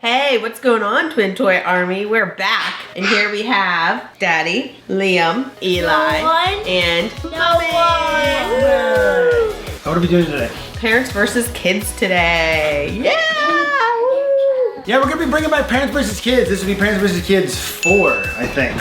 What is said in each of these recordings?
Hey, what's going on, Twin Toy Army? We're back, and here we have Daddy, Liam, Eli, and Mommy. What are we doing today? Parents versus kids today. Yeah! Yeah, we're gonna be bringing back Parents vs. Kids. This will be Parents vs. Kids 4, I think.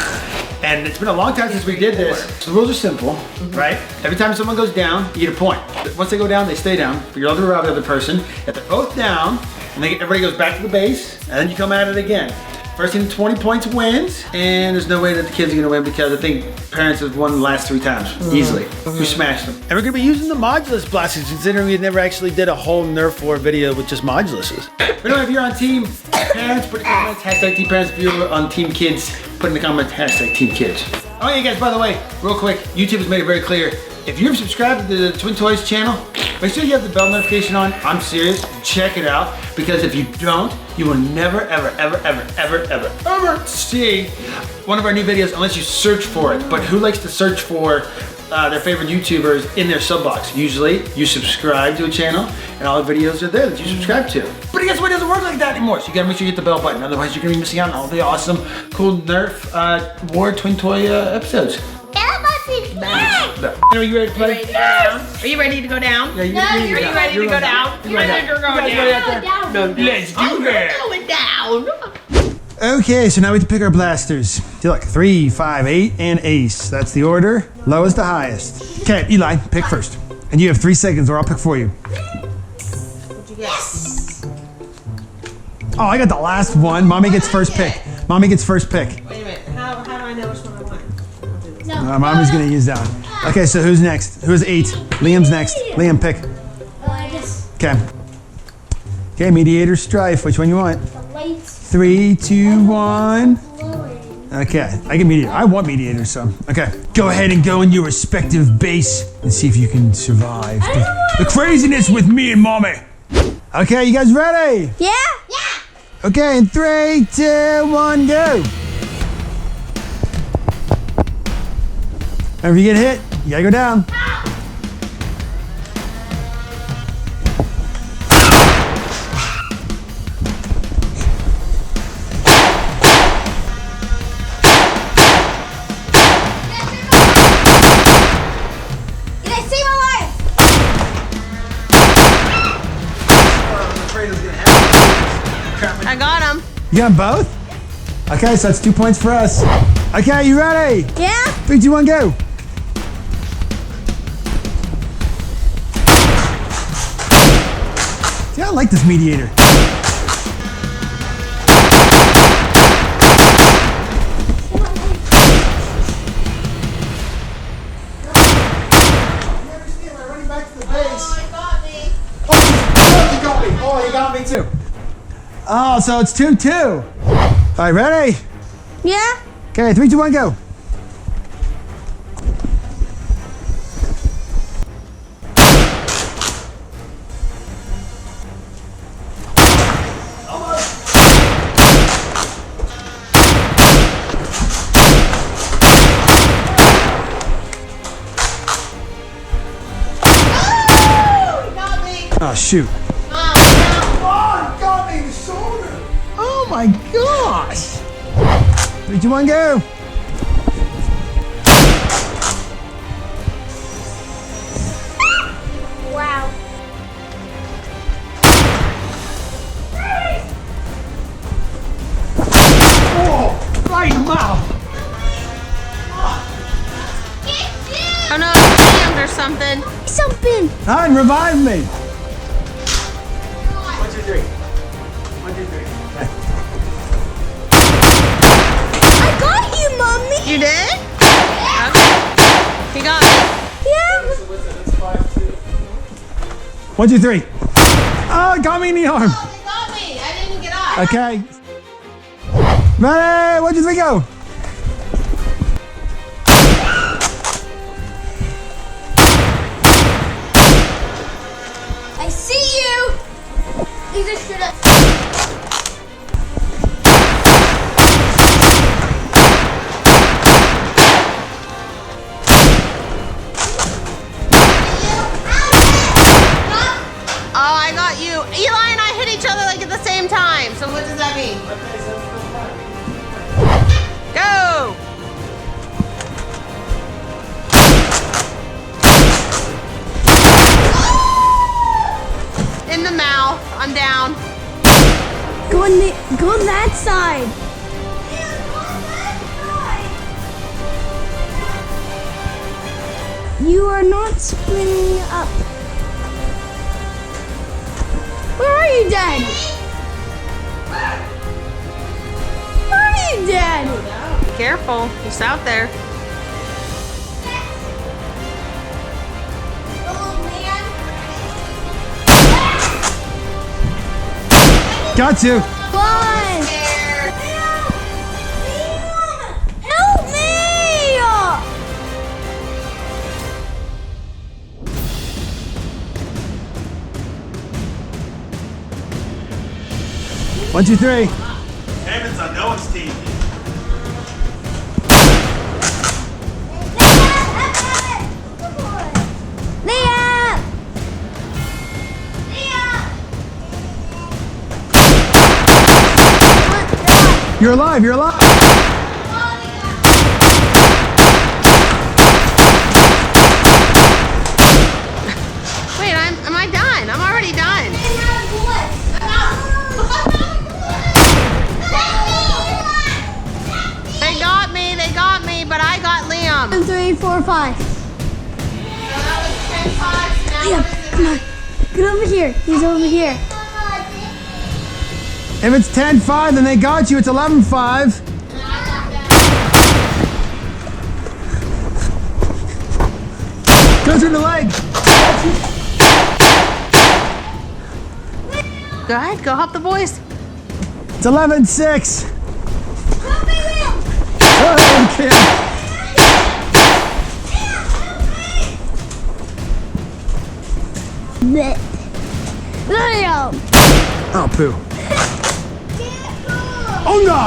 And it's been a long time since we did this. The rules are simple, right? Every time someone goes down, you get a point. Once they go down, they stay down. But you're allowed to rob the other person. If they're both down, and everybody goes back to the base, and then you come at it again. First team to 20 points wins, and there's no way that the kids are gonna win because I think Parents have won the last 3 times, easily. We smashed them. And we're gonna be using the Modulus blasters, considering we never actually did a whole Nerf War video with just Moduluses. But anyway, if you're on Team Parents, put in the comments, hashtag Team Parents. If you're on Team Kids, put in the comments, hashtag Team Kids. Oh yeah, guys, by the way, real quick, YouTube has made it very clear. If you're subscribed to the Twin Toys channel, make sure you have the bell notification on. I'm serious, check it out. Because if you don't, you will never, ever see one of our new videos unless you search for it. But who likes to search for their favorite YouTubers in their sub box? Usually, you subscribe to a channel and all the videos are there that you subscribe to. But guess what? It doesn't work like that anymore. So you gotta make sure you hit the bell button. Otherwise, you're gonna be missing out on all the awesome, cool Nerf War Twin Toy episodes. Are you ready to play? Are you ready to go down? Yeah, Are you ready to go down? You ready to go down? No, let's do that. Going down. Okay, so now we have to pick our blasters. Look, 3, 5, 8, and ace. That's the order, lowest to highest. Okay, Eli, pick first. And you have 3 seconds or I'll pick for you. What'd you get? Oh, I got the last one. Mommy gets first pick. Mommy gets first pick. Wait a minute, how do I know which one I want? Mommy's gonna use that one. Okay, so who's next? Who's 8? Liam's next. Liam, pick. Okay. Okay, mediator strife. Which one you want? 3, 2, 1. Okay, I get mediator. I want mediator, so. Okay. Go ahead and go in your respective base and see if you can survive the craziness with me and Mommy. Okay, you guys ready? Yeah? Okay, in 3, 2, 1, go. And if you get hit, you gotta go down. I got him. You got both? Okay, so that's 2 points for us. Okay, you ready? Yeah? 3, 2, 1, go. See, I like this mediator. Oh, you got me too. Oh, so it's 2-2. All right, ready? Yeah? Okay, 3, 2, 1, go. Oh, shoot. Oh, He got me in the shoulder. Oh my gosh. 3, 2, 1, go. Wow. Oh, right in the mouth. Oh no, it's jammed or something. Something. Hun, revive me. 1, 2, 3. 1, 2, 3. I got you, Mommy. You did? Okay. He got me. Yeah? 1, 2, 3. Oh, it got me in the arm. Oh, they got me. I didn't get up. Okay. Ready? 1, 2, 3, go. I see you. You just should have. Oh, I got you. Eli and I hit each other like at the same time. So what does that me. Go! In the mouth. I'm down. Go on that side. You are not splitting up. Where are you, Daddy? Where are you, Daddy? Be careful. He's out there. Got you. One. Help me! 1, 2, 3. David's on Noah's team. Liam! You're alive. You're alive. Wait, am I done? I'm already done. They got me, but I got Liam. 1, 3, 4, 5. Liam, come on. Get over here. He's over here. If it's 10-5, then they got you. It's 11-5. Go through the leg. Go ahead, go help the boys. It's 11-6. Help me, Liam! Oh, kid. Liam! Oh, poo. Oh, no.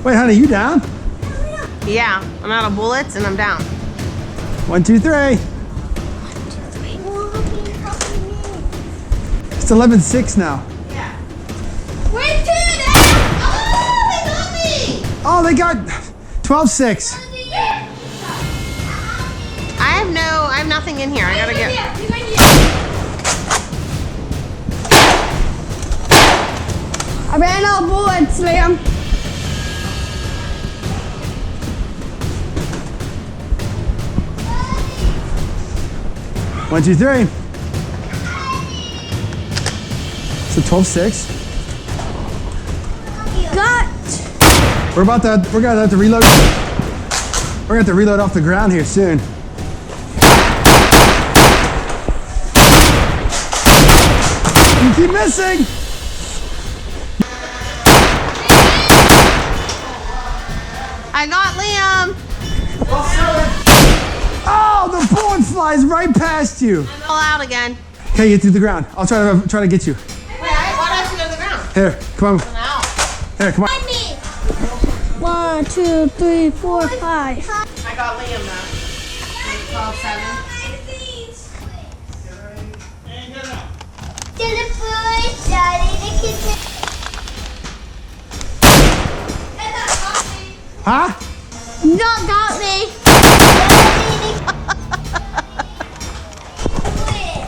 Wait, honey, you down? Yeah, I'm out of bullets and I'm down. 1, 2, 3. It's 11-6 now. Yeah. Where's Kidz? Oh, they got me! Oh, they got 12-6. I have nothing in here. I gotta get. I ran out of bullets, Liam. One, 2, 3. So 12-6. Got. We're gonna have to reload. We're gonna have to reload off the ground here soon. You keep missing. I got Liam. Oh, the bullet flies right past you. I'm all out again. Okay, get through the ground. I'll try to get you. Wait, why do I have to go to the ground? Here, come on. I'm out. Here, come on. 1, 2, 3, 4, 5. I got Liam though. 12-7. Huh? Not got me.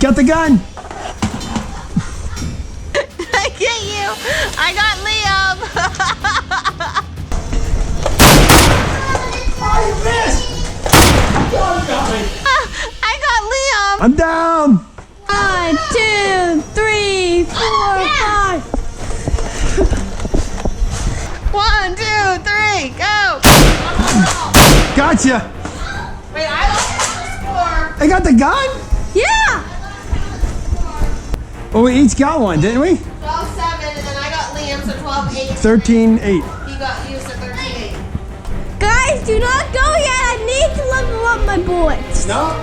Got the gun. I get you. I got Liam. I got Liam. I'm down. 1, 2, 3, 4, 5. 1, 2, 3, go. Gotcha. Wait, I lost the score. I got the gun? Yeah. Well, we each got one, didn't we? 12-7, and then I got Liam, so 12-8. 13-8. He got you, so 13-8. Guys, do not go yet. I need to level up my bullets. No.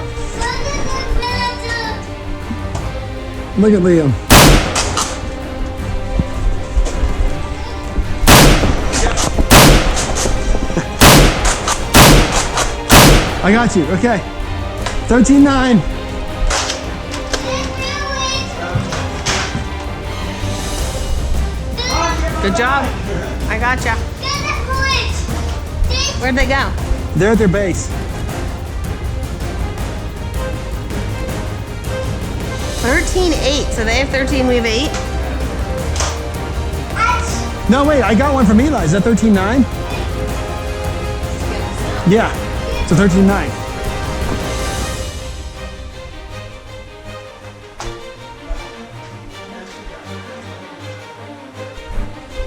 Look at Liam. I got you. Okay. 13-9. Good job. I gotcha. Get the college. Where'd they go? They're at their base. 13-8. So they have 13, we have 8. No, wait, I got one from Eli. Is that 13-9? Yeah, it's a 13-9.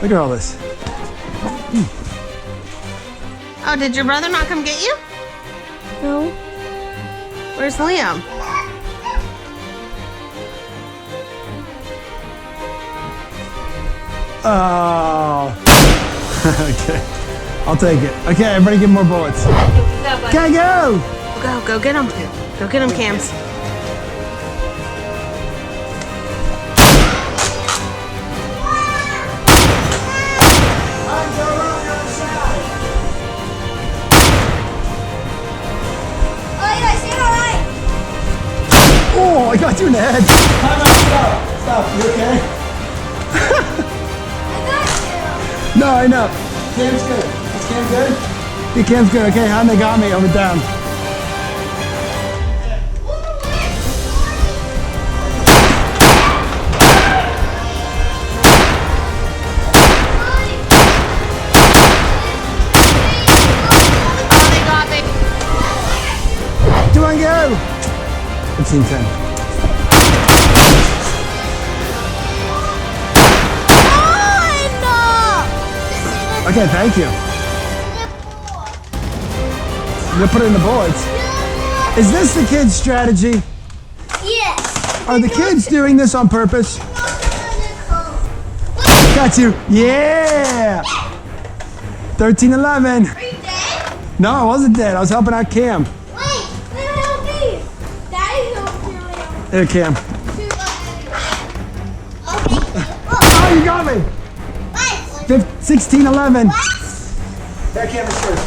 Look at all this. Oh, did your brother not come get you? No. Where's Liam? Oh. Okay, I'll take it. Okay, everybody get more bullets. Okay, go! Go get him. Go get him, Cams. Oh, I got you in the head. Stop. You okay? No, I know. Cam's good. Is Cam good? Yeah, Cam's good. Okay, how they got me? I went down. Oh, they got me. 2-1 go. 15-10. Okay, thank you. You're gonna put it in the bullets. Is this the kids' strategy? Yes. Are the kids doing this on purpose? Got you. Yeah. 13-11. Are you dead? No, I wasn't dead. I was helping out Cam. Wait, help me. Daddy helped me. Here, Cam. Okay. Oh, you got me. 16-11. What? Here, Cam is first.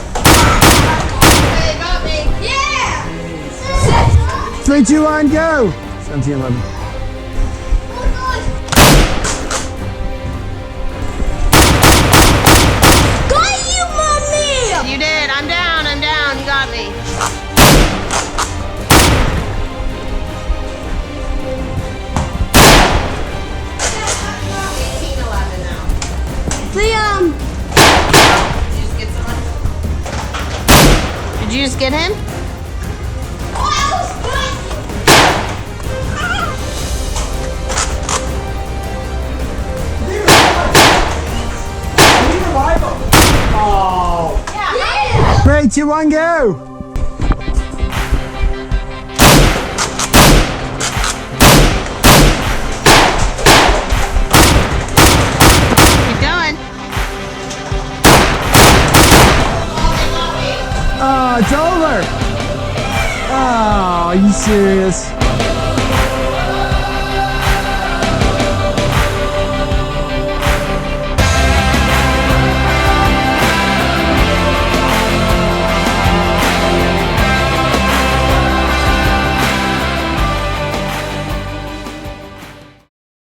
They got me. Yeah. 3, 2, 1, go. 17-11. Got you, mommy. You did. I'm down. You got me. Liam. Did you just get him? Oh. 3, 2, 1, go. Keep going. Oh, it's over. Oh, are you serious?